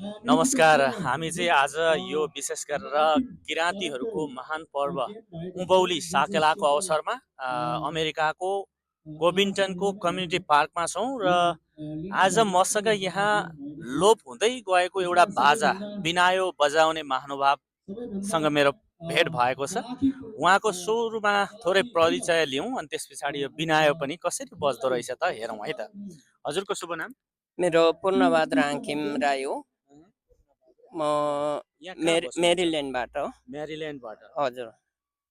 नमस्कार। हामी चाहिँ आज यो विशेष गरेर किराँतीहरूको महान पर्व उँभौली साकेलाको अवसरमा अमेरिकाको कोभिन्टनको कम्युनिटी पार्कमा छौँ र आज मसँग यहाँ लोप हुँदै गएको एउटा बाजा बिनायो बजाउने महानुभावसँग मेरो भेट भएको छ। उहाँको सुरुमा थोरै परिचय लिउँ अनि त्यस पछाडि यो बिनायो पनि कसरी बज्दो रहेछ त हेरौँ है त। हजुरको शुभ नाम? मेरो पूर्णबहादुर हाङखिम राई हो। म मेरील्यान्डबाट हो। मेरील्यान्डबाट? हजुर।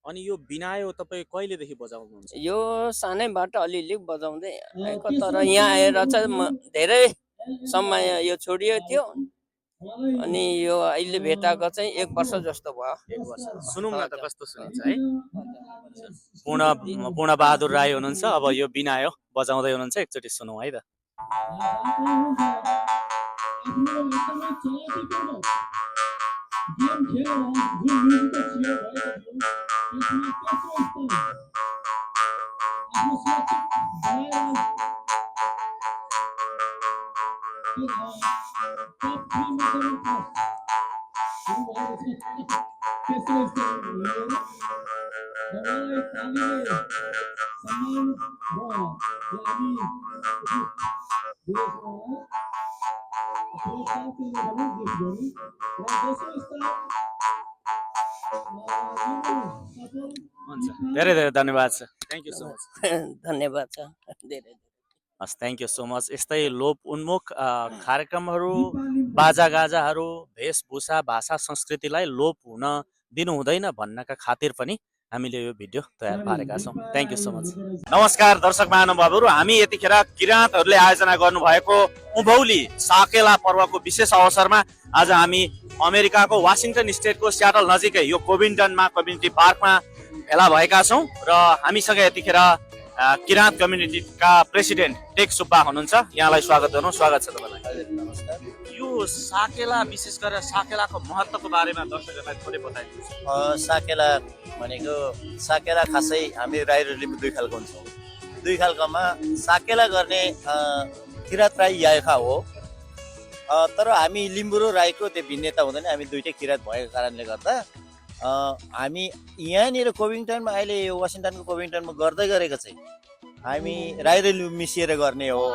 अनि यो बिनायो तपाईँ कहिलेदेखि बजाउनुहुन्छ? यो सानैबाट अलिअलि बजाउँदै आएको, तर यहाँ आएर चाहिँ धेरै समय यो छोडियो थियो अनि यो अहिले भेटाएको चाहिँ 1 वर्ष जस्तो भयो। 1 वर्ष। सुनौँ न त कस्तो सुनिन्छ है। पूर्णबहादुर राई हुनुहुन्छ, अब यो बिनायो बजाउँदै हुनुहुन्छ, एकचोटि सुनौँ है त। धेरै धेरै धन्यवाद छ। Thank you so much. धन्यवाद छ धेरै। हस्, थ्याङ्क यू सो मच। यस्तै लोप उन्मुख कार्यक्रमहरू, बाजागाजाहरू, वेशभूषा, भाषा, संस्कृतिलाई लोप हुन दिनु हुँदैन भन्नका खातिर पनि हामीले यो भिडियो तयार पारेका छौँ। Thank you so much. नमस्कार दर्शक महानुभावहरू, हामी यतिखेर किराँतहरूले आयोजना गर्नुभएको उँभौली साकेला पर्वको विशेष अवसरमा आज हामी अमेरिकाको वासिङटन स्टेटको स्याटल नजिकै यो कोभिन्टनमा कम्युनिटी पार्कमा भेला भएका छौँ र हामीसँग यतिखेर किराँत कम्युनिटीका प्रेसिडेन्ट टेक सुब्बा हुनुहुन्छ। यहाँलाई स्वागत गर्नु। स्वागत छ तपाईँलाई। नमस्कार। यो साकेला, विशेष गरेर साकेलाको महत्त्वको बारेमा दर्शकहरूलाई थोरै बताइदिनुहोस्। साकेला भनेको साकेला खासै हामी राई र लिम्बू दुई खालको हुन्छौँ। दुई खालकोमा साकेला गर्ने किराँत राई यायखा हो, तर हामी लिम्बू र राईको त्यो भिन्नता हुँदैन। हामी दुइटै किराँत भएको कारणले गर्दा हामी यहाँनिर कोभिङटनमा, अहिले यो वासिङटनको कोभिङटनमा गर्दै गरेको चाहिँ हामी राई र लिम्बू मिसिएर गर्ने हो,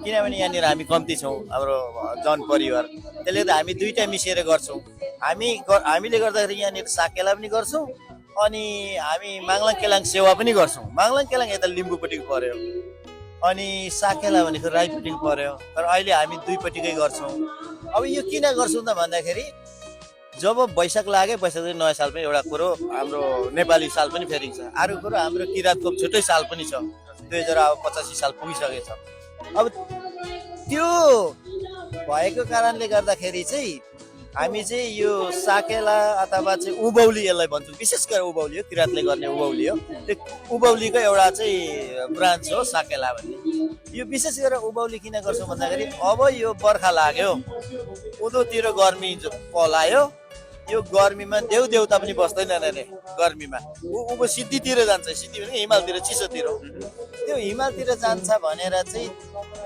किनभने यहाँनिर हामी कम्ती छौँ, हाम्रो जन परिवार, त्यसले गर्दा हामी दुइटा मिसिएर गर्छौँ। हामीले गर्दाखेरि यहाँनिर साकेला पनि गर्छौँ अनि हामी माङलाङ केलाङ सेवा पनि गर्छौँ। माङलाङ केलाङ यता लिम्बूपट्टिको पर्यो अनि साकेला भनेको राईपट्टिको पर्यो, तर अहिले हामी दुईपट्टिकै गर्छौँ। अब यो किन गर्छौँ त भन्दाखेरि जब वैशाख लाग्यो, वैशाख नयाँ साल पनि एउटा कुरो, हाम्रो नेपाली साल पनि फेरिन्छ। अर्को कुरो हाम्रो किराँतको छुट्टै साल पनि छ, 2085 साल पुगिसकेछ। अब त्यो भएको कारणले गर्दाखेरि चाहिँ हामी चाहिँ यो साकेला अथवा चाहिँ उँभौली, यसलाई भन्छौँ, विशेष गरेर उँभौली हो, किराँतले गर्ने उँभौली हो। त्यो उँभौलीको एउटा चाहिँ ब्रान्च हो साकेला भन्ने। यो विशेष गरेर उँभौली किन गर्छौँ भन्दाखेरि अब यो बर्खा लाग्यो, उँधोतिर गर्मी पलायो, यो गर्मीमा देउ देउता पनि बस्दैनन् अरे गर्मीमा। ऊ सिद्धितिर जान्छ, सिद्धि भने हिमालतिर, चिसोतिर। त्यो हिमालतिर जान्छ भनेर चाहिँ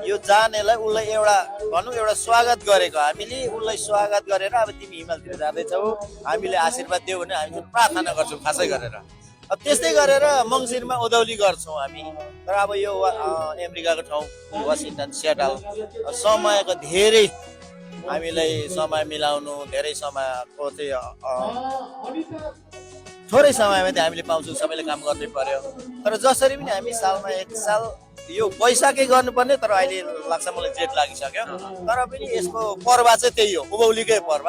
यो जानेलाई उसलाई एउटा भनौँ एउटा स्वागत गरेको, हामीले उसलाई स्वागत गरेर अब तिमी हिमालतिर जाँदैछौ, हामीले आशीर्वाद दियो भने हामी प्रार्थना गर्छौँ खासै गरेर। अब त्यस्तै गरेर मङ्सिरमा उँधौली गर्छौँ हामी। तर अब यो अमेरिकाको ठाउँ वासिङटन स्याटल समयको धेरै हामीलाई समय मिलाउनु, धेरै समयको चाहिँ थोरै समयमा चाहिँ हामीले पाउँछौँ, सबैले काम गर्नै पर्यो। तर जसरी पनि हामी सालमा 1 साल यो वैशाखै गर्नुपर्ने, तर अहिले लाग्छ मलाई जेठ लागिसक्यो, तर पनि यसको पर्व चाहिँ त्यही हो, उँभौलीकै पर्व।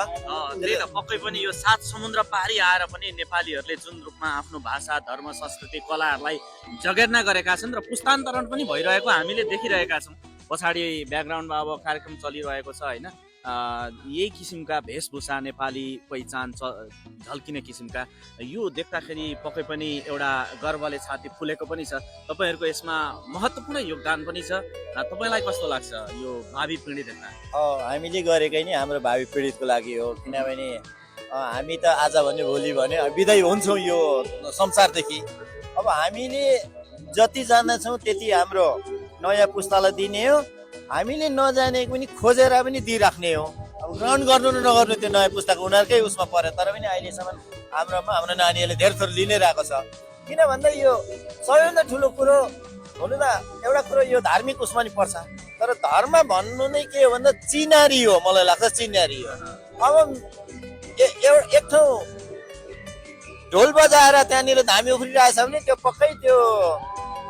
त्यही त, पक्कै पनि यो 7 समुद्र पारी आएर पनि नेपालीहरूले जुन रूपमा आफ्नो भाषा, धर्म, संस्कृति, कलाहरूलाई जगेर्ना गरेका छन् र पुस्तान्तरण पनि भइरहेको हामीले देखिरहेका छौँ। पछाडि ब्याकग्राउन्डमा अब कार्यक्रम चलिरहेको छ होइन, यही किसिमका वेशभूषा, नेपाली पहिचान झल्किने किसिमका, यो देख्दाखेरि पक्कै पनि एउटा गर्वले छाती फुलेको पनि छ। तपाईँहरूको यसमा महत्त्वपूर्ण योगदान पनि छ। तपाईँलाई कस्तो लाग्छ यो भावी पिँढी देख्दा? हामीले गरेकै नै हाम्रो भावी पिँढीको लागि हो, किनभने हामी त आज भने भोलि भने बिदाई हुन्छौँ यो संसारदेखि। अब हामीले जति जान्दछौँ त्यति हाम्रो नयाँ पुस्तालाई दिने हो, हामीले नजानेको पनि खोजेर पनि दिइराख्ने हो। अब ग्रहण गर्नु र नगर्नु त्यो नयाँ पुस्ताको उनीहरूकै उसमा पर्यो। तर पनि अहिलेसम्म हाम्रो नानीहरूले धेरै थोर लिनै रहेको छ। किन भन्दा यो सबैभन्दा ठुलो कुरो हुनु त एउटा कुरो यो धार्मिक उसमा नि पर्छ। तर धर्म भन्नु नै के हो भन्दा चिनारी हो, मलाई लाग्छ चिनारी हो। अब एक ठाउँ ढोल बजाएर त्यहाँनिर धामी उफ्रिरहेछ भने त्यो पक्कै त्यो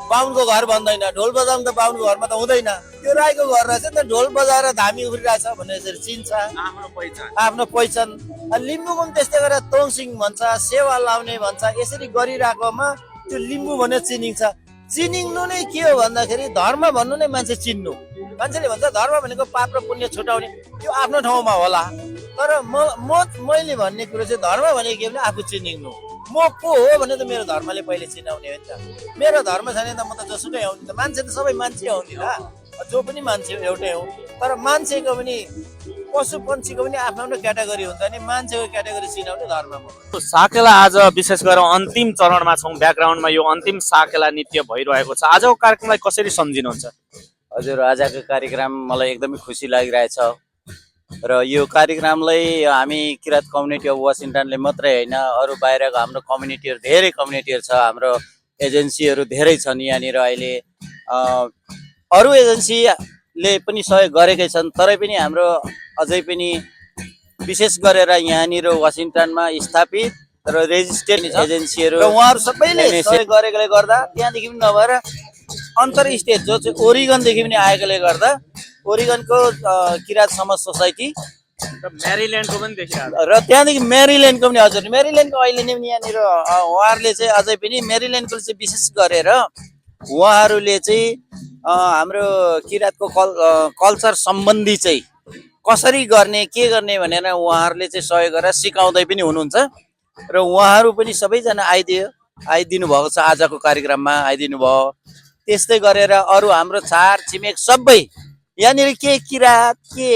बाहुनको घर भन्दैन। ढोल बजाउनु त बाहुनको घरमा त हुँदैन, त्यो राईको घर रहेछ नि त। ढोल बजाएर धामी उफ्रिरहेछ भने यसरी चिन्छ, आफ्नो पहिचान। लिम्बूको पनि त्यस्तै गरेर तोङसिङ भन्छ, सेवा लाउने भन्छ, यसरी गरिरहेकोमा त्यो लिम्बू भनेर चिनिन्छ। चिनिनु नै के हो भन्दाखेरि धर्म भन्नु नै मान्छे चिन्नु। मान्छेले भन्छ धर्म भनेको पाप र पुण्य छुटाउने, त्यो आफ्नो ठाउँमा होला। तर मैले भन्ने कुरो चाहिँ धर्म भनेको के भने आफू चिनिनु। म को हो भने त मेरो धर्मले पहिले चिनाउने हो नि त। मेरो धर्म छैन त म त जसुकै हो नि त। मान्छे त सबै मान्छे हो नि त, जो पनि मान्छे एउटै हो। तर मान्छेको पनि पशु पन्छीको पनि आफ्नो आफ्नो क्याटेगोरी हुन्छ नि, मान्छेको क्याटेगोरी चिनाउने धर्म हो। साकेला आज विशेष गरेर अन्तिम चरणमा छौँ, ब्याकग्राउन्डमा यो अन्तिम साकेला नृत्य भइरहेको छ। आजको कार्यक्रमलाई कसरी सम्झिनुहुन्छ? हजुर, आजको कार्यक्रम मलाई एकदमै खुसी लागिरहेछ र यो कार्यक्रमलाई हामी किराँत कम्युनिटी अफ वासिङटनले मात्रै होइन, अरू बाहिरको हाम्रो कम्युनिटीहरू धेरै कम्युनिटीहरू छ, हाम्रो एजेन्सीहरू धेरै छन् यहाँनिर। अहिले अरू एजेन्सीले पनि सहयोग गरेकै छन्, तरै पनि हाम्रो अझै पनि विशेष गरेर यहाँनिर वासिङटनमा स्थापित र रेजिस्ट्रेड एजेन्सीहरू र उहाँहरू सबैले सहयोग गरेकोले गर्दा त्यहाँदेखि पनि नभएर अन्तर स्टेट जो चाहिँ ओरिगनदेखि पनि आएकोले गर्दा ओरिगनको किराँत समाज सोसाइटी म्यारिल्यान्डको पनि देखिरहेको र त्यहाँदेखि मेरील्यान्डको पनि, हजुर मेरील्यान्डको अहिले नै यहाँनिर उहाँहरूले चाहिँ अझै पनि मेरील्यान्डको चाहिँ विशेष गरेर उहाँहरूले चाहिँ हाम्रो किराँतको कल्चर सम्बन्धी चाहिँ कसरी गर्ने के गर्ने भनेर उहाँहरूले चाहिँ सहयोग गरेर सिकाउँदै पनि हुनुहुन्छ। र उहाँहरू पनि सबैजना आइदिनु भएको छ, आजको कार्यक्रममा आइदिनु भयो। त्यस्तै गरेर अरू हाम्रो छार छिमेक सबै यहाँनिर के किराँत के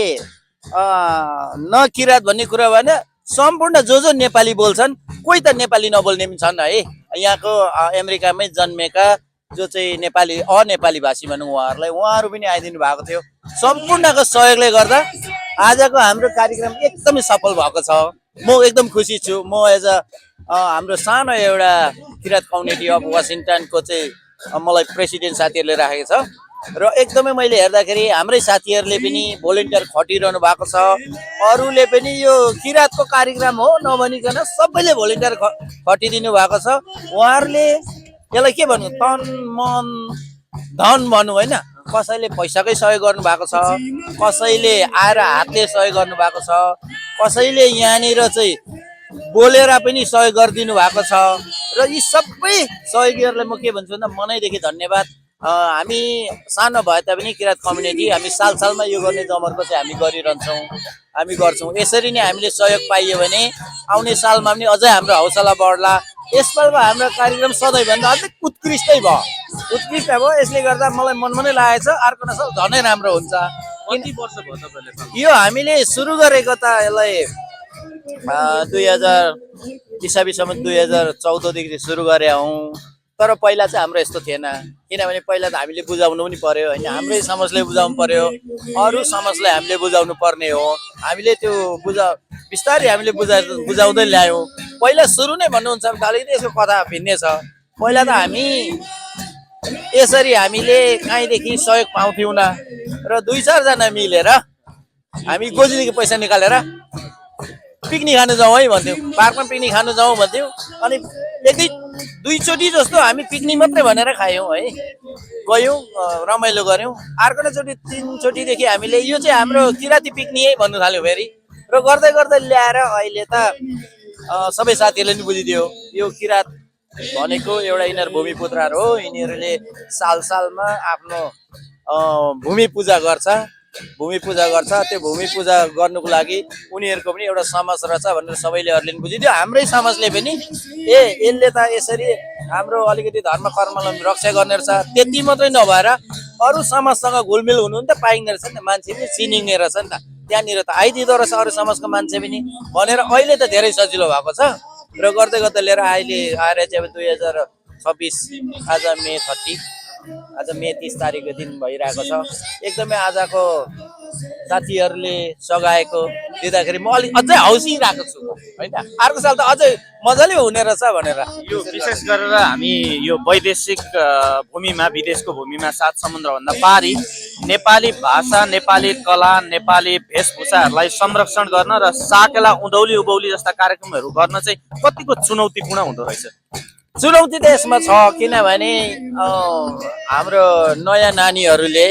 नकिराँत भन्ने कुरा भएन। सम्पूर्ण जो नेपाली बोल्छन्, कोही त नेपाली नबोल्ने पनि छन् है। यहाँको अमेरिकामै जन्मेका जो चाहिँ नेपाली भाषी भनौँ उहाँहरू पनि आइदिनु भएको थियो। सम्पूर्णको सहयोगले गर्दा आजको हाम्रो कार्यक्रम एकदमै सफल भएको छ। म एकदम खुसी छु। म एज हाम्रो सानो एउटा किराँत कम्युनिटी अफ वासिङटनको चाहिँ मलाई प्रेसिडेन्ट साथीहरूले राखेको छ र एकदमै मैले हेर्दाखेरि हाम्रै साथीहरूले पनि भोलिन्टियर खटिरहनु भएको छ। अरूले पनि यो किराँतको कार्यक्रम हो नभनिकन सबैले भोलिन्टियर खटिदिनु भएको छ। उहाँहरूले यसलाई के भन्नु, तन मन धन भन्नु होइन, कसैले पैसाकै सहयोग गर्नुभएको छ, कसैले आएर हातले सहयोग गर्नुभएको छ, कसैले यहाँनिर चाहिँ बोलेर पनि सहयोग गरिदिनु भएको छ। र यी सबै सहयोगीहरूलाई म के भन्छु भन्दा मनैदेखि धन्यवाद। हामी सानो भए तापनि किराँत कम्युनिटी हामी सालमा यो गर्ने जमर्को चाहिँ हामी गरिरहन्छौँ, हामी गर्छौँ। यसरी नै हामीले सहयोग पाइयो भने आउने सालमा पनि अझै हाम्रो हौसला बढ्ला। यसपालिको हाम्रो कार्यक्रम सधैँभन्दा अझै उत्कृष्टै भयो। यसले गर्दा मलाई मनमा नै लागेको छ अर्को नसाल झनै राम्रो हुन्छ। कति वर्ष भयो तपाईँले? यो हामीले सुरु गरेको त यसलाई 2000 इसाबीसम्म 2014देखि सुरु गरे हौँ। तर पहिला चाहिँ हाम्रो यस्तो थिएन, किनभने पहिला त हामीले बुझाउनु पनि पर्यो होइन, हाम्रै समाजले बुझाउनु पर्यो, अरू समाजलाई हामीले बुझाउनु पर्ने हो। हामीले त्यो बिस्तारै हामीले बुझाउँदै ल्यायौँ। पहिला सुरु नै भन्नुहुन्छ भने अलिकति यसको कथा भिन्नै छ। पहिला त हामीले कहीँदेखि सहयोग पाउँथ्यौँ न, र 2-4 जना मिलेर हामी गोजीदेखि पैसा निकालेर पिकनिक खानु जाउँ है भन्थ्यौँ, पार्कमा पिकनिक खानु जाउँ भन्थ्यौँ। अनि दुईचोटि जस्तो हामी पिकनिक मात्रै भनेर खायौँ है, गयौँ रमाइलो गऱ्यौँ। अर्को चोटि 3चोटिदेखि हामीले यो चाहिँ हाम्रो किराँती पिकनिकै भन्नु थाल्यौँ फेरि। र गर्दै गर्दै ल्याएर अहिले त सबै साथीहरूले नि बुझिदियो यो किराँत भनेको एउटा यिनीहरू भूमिपुत्रहरू हो। यिनीहरूले सालमा आफ्नो भूमि पूजा गर्छ। त्यो भूमि पूजा गर्नुको लागि उनीहरूको पनि एउटा समाज रहेछ भनेर सबैले बुझिदियो। हाम्रै समाजले पनि यसले त यसरी हाम्रो अलिकति धर्म कर्मलाई रक्षा गर्ने रहेछ। त्यति मात्रै नभएर अरू समाजसँग घुलमिल हुनु नि त पाइने रहेछ नि त, मान्छे पनि चिनिने रहेछ नि त। त्यहाँनिर त आइदिँदो रहेछ अरू समाजको मान्छे पनि भनेर अहिले त धेरै सजिलो भएको छ। र गर्दै गर्दै लिएर अहिले आएर चाहिँ अब 2026 आज मे 30 आज मे 30 तारिकको दिन भइरहेको छ। एकदमै आजको साथीहरूले सघाएको दिँदाखेरि म अलिक अझै हौसिरहेको छु होइन। अर्को साल त अझै मजाले हुने रहेछ भनेर। यो विशेष गरेर हामी यो वैदेशिक भूमिमा विदेशको भूमिमा 7 समुद्रभन्दा पारी नेपाली भाषा, नेपाली कला, नेपाली वेशभूषाहरूलाई संरक्षण गर्न र साकेला उँधौली उभौली जस्ता कार्यक्रमहरू गर्न चाहिँ कतिको चुनौतीपूर्ण हुँदो रहेछ? चुनौती त यसमा छ, किनभने हाम्रो नयाँ नानीहरूले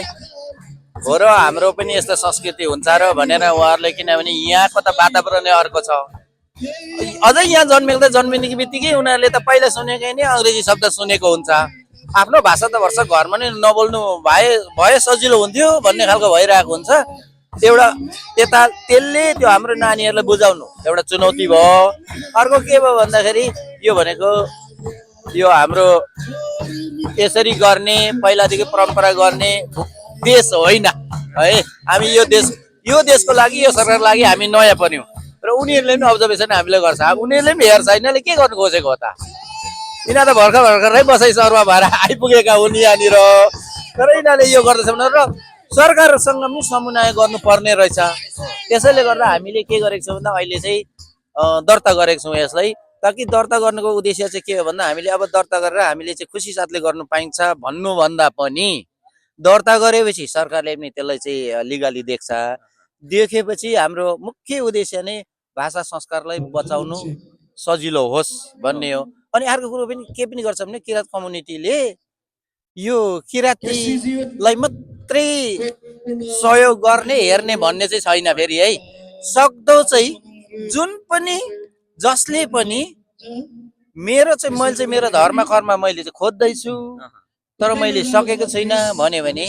हो र हाम्रो पनि यस्तो संस्कृति हुन्छ र भनेर उहाँहरूले, किनभने यहाँको त वातावरणै अर्को छ। अझै यहाँ जन्मिने बित्तिकै उनीहरूले त पहिला सुनेकै नै अङ्ग्रेजी शब्द सुनेको हुन्छ। आफ्नो भाषा त वर्ष घरमा नै नबोल्नु भए सजिलो हुन्थ्यो भन्ने खालको भइरहेको हुन्छ। एउटा त्यता त्यसले त्यो हाम्रो नानीहरूलाई बुझाउनु एउटा चुनौती भयो। अर्को के भयो भन्दाखेरि यो भनेको यो हाम्रो यसरी गर्ने पहिलादेखि परम्परा गर्ने देश होइन है। हामी यो देशको लागि, यो सरकारको लागि हामी नयाँ पर्यौँ र उनीहरूले पनि अब्जर्भेसन हामीले गर्छ। उनीहरूले पनि हेर्छ, यिनीहरूले के गर्नु खोजेको हो त? यिनीहरू त भर्खरै बसाइ सरुवा भएर आइपुगेका हुन् यहाँनिर, तर यिनीहरूले यो गर्दैछ भनेर सरकारसँग पनि समन्वय गर्नुपर्ने रहेछ। त्यसैले गर्दा हामीले के गरेको छौँ भन्दा अहिले चाहिँ दर्ता गरेको छौँ यसलाई, ताकि दर्ता गर्नुको उद्देश्य चाहिँ के हो भन्दा हामीले अब दर्ता गरेर हामीले चाहिँ खुसी साथले गर्नु पाइन्छ भन्नुभन्दा पनि दर्ता गरेपछि सरकारले पनि त्यसलाई चाहिँ लिगली देखेपछि हाम्रो मुख्य उद्देश्य नै भाषा संस्कारलाई बचाउनु सजिलो होस् भन्ने हो। अनि अर्को कुरो पनि के पनि गर्छ भने किराँत कम्युनिटीले यो किराँतीलाई मात्रै सहयोग गर्ने हेर्ने भन्ने चाहिँ छैन फेरि है। सक्दो चाहिँ जुन पनि जसले पनि मैले चाहिँ मेरो धर्म कर्म मैले चाहिँ खोज्दैछु तर मैले सकेको छैन भन्यो भने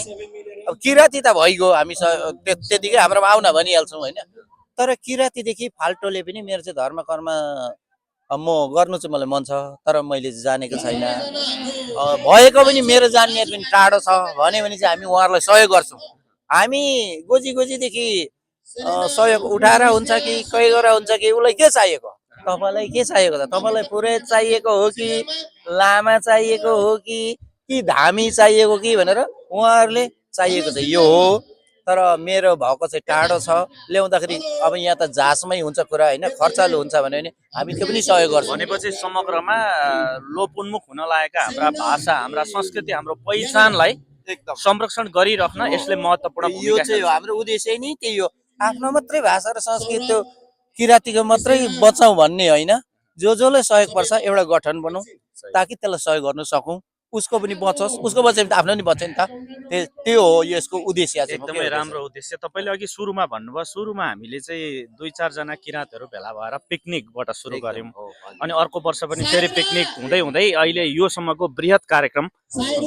अब किराँती त भइगयो, हामी त्यतिकै हाम्रोमा आउन भनिहाल्छौँ होइन। तर किराँतीदेखि फाल्टोले पनि मेरो चाहिँ धर्म कर्म म गर्नु चाहिँ मलाई मन छ तर मैले जानेको छैन, भएको पनि मेरो जान्ने पनि टाढो छ भन्यो भने चाहिँ हामी उहाँहरूलाई सहयोग गर्छौँ। हामी गोजीदेखि सहयोग उठाएर हुन्छ कि कै गरेर हुन्छ कि उसलाई के चाहिएको, तपाईँलाई के चाहिएको त? तपाईँलाई पुरै चाहिएको हो कि लामा चाहिएको हो कि धामी चाहिएको कि भनेर उहाँहरूले चाहिएको चाहिँ यो हो। तर मेरो भएको चाहिँ टाढो छ, ल्याउँदाखेरि अब यहाँ त जाँचमै हुन्छ कुरा होइन, खर्चालु हुन्छ भन्यो भने हामी त्यो पनि सहयोग गर्छौँ। भनेपछि समग्रमा लोपोन्मुख हुन लागेका हाम्रा भाषा, हाम्रा संस्कृति, हाम्रो पहिचानलाई संरक्षण गरिराख्न यसले महत्त्वपूर्ण यो भूमिका चाहिँ हाम्रो उद्देश्य नै त्यही हो। आफ्नो मात्रै भाषा र संस्कृति त्यो किराँतीको मात्रै बचाउँ भन्ने होइन, जसलाई सहयोग पर्छ एउटा गठन बनाऊ ताकि त्यसलाई सहयोग गर्न सकौँ, उसको पनि बचोस्, उसको बच्यो भने त आफ्नो पनि बच्यो नि त। त्यो हो यसको उद्देश्य चाहिँ। एकदमै राम्रो उद्देश्य। तपाईँले अघि सुरुमा भन्नुभयो, सुरुमा हामीले चाहिँ 2-4 जना किराँतहरू भेला भएर पिकनिकबाट सुरु गर्यौँ अनि अर्को वर्ष पनि फेरि पिकनिक हुँदै हुँदै अहिले योसम्मको बृहत कार्यक्रम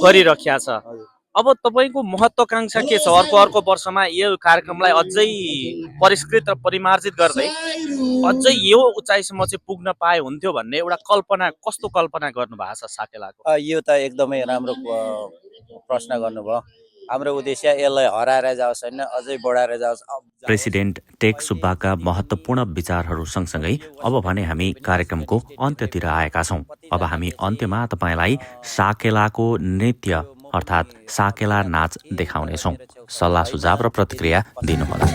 गरिराखेका छ। अब तपाईँको महत्त्वाकांक्षा के छ? अर्को वर्षमा यो कार्यक्रमलाई अझै परिष्कृत र परिमार्जित गर्दै अझै यो उचाइसम्म चाहिँ पुग्न पाए हुन्थ्यो भन्ने एउटा कल्पना, कस्तो कल्पना गर्नु भएको छ साकेलाको? यो त एकदमै राम्रो प्रश्न गर्नुभयो। हाम्रो उद्देश्य यसलाई हराएर जाओस् होइन, अझै बढाएर जाओस्। प्रेसिडेन्ट टेक सुब्बाका महत्त्वपूर्ण विचारहरू सँगसँगै अब भने हामी कार्यक्रमको अन्त्यतिर आएका छौँ। अब हामी अन्त्यमा तपाईँलाई साकेलाको नृत्य अर्थात् साकेला नाच देखाउनेछौँ। सल्लाह सुझाव र प्रतिक्रिया दिनुहोला।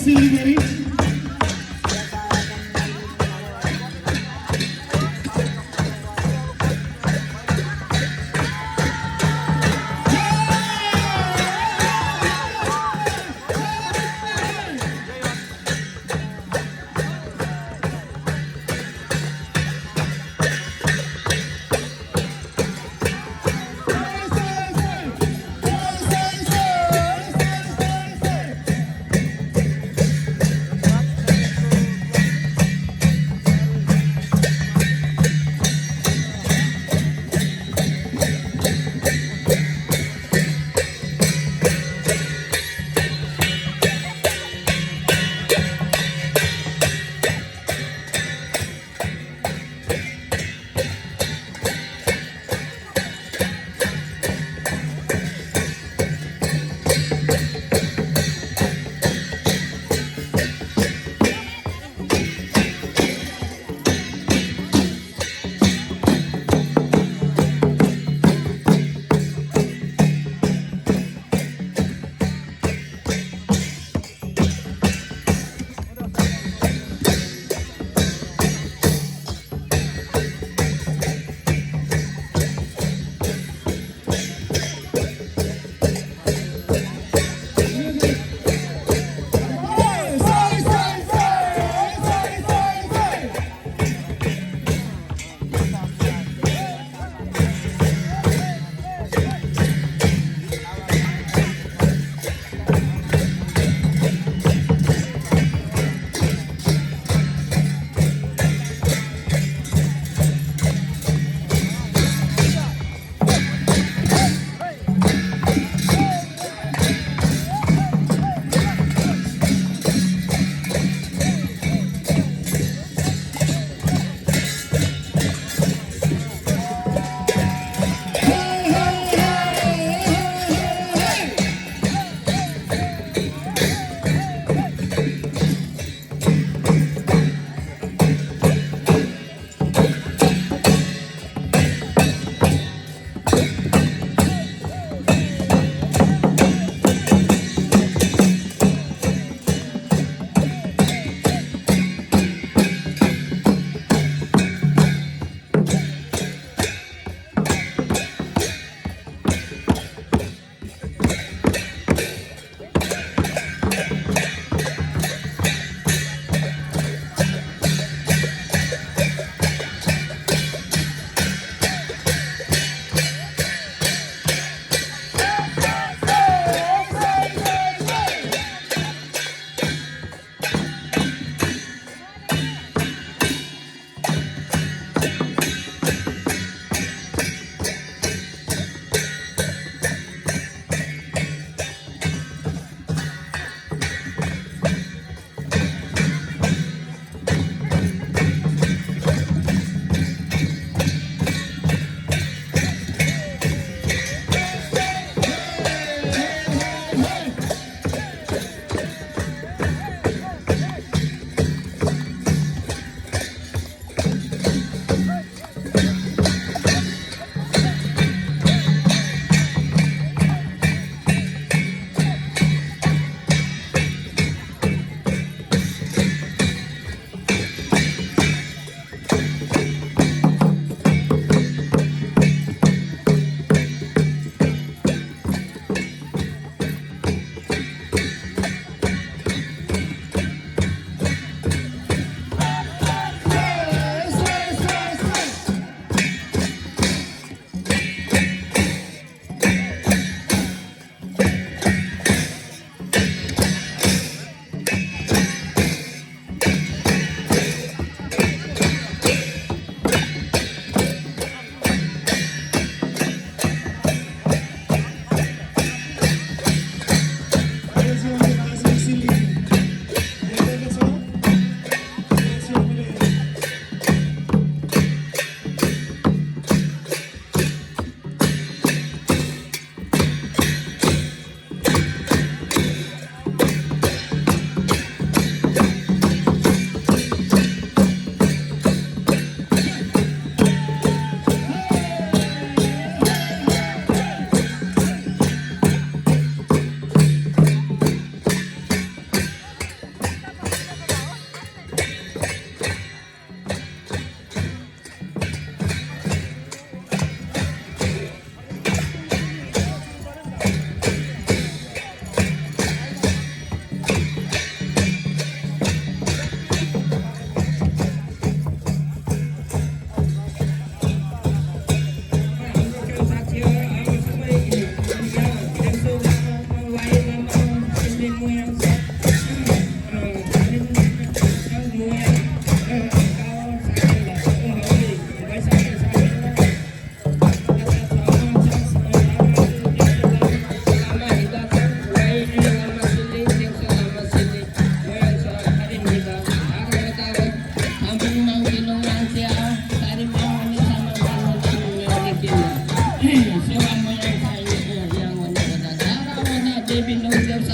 सिलगढी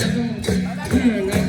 सानो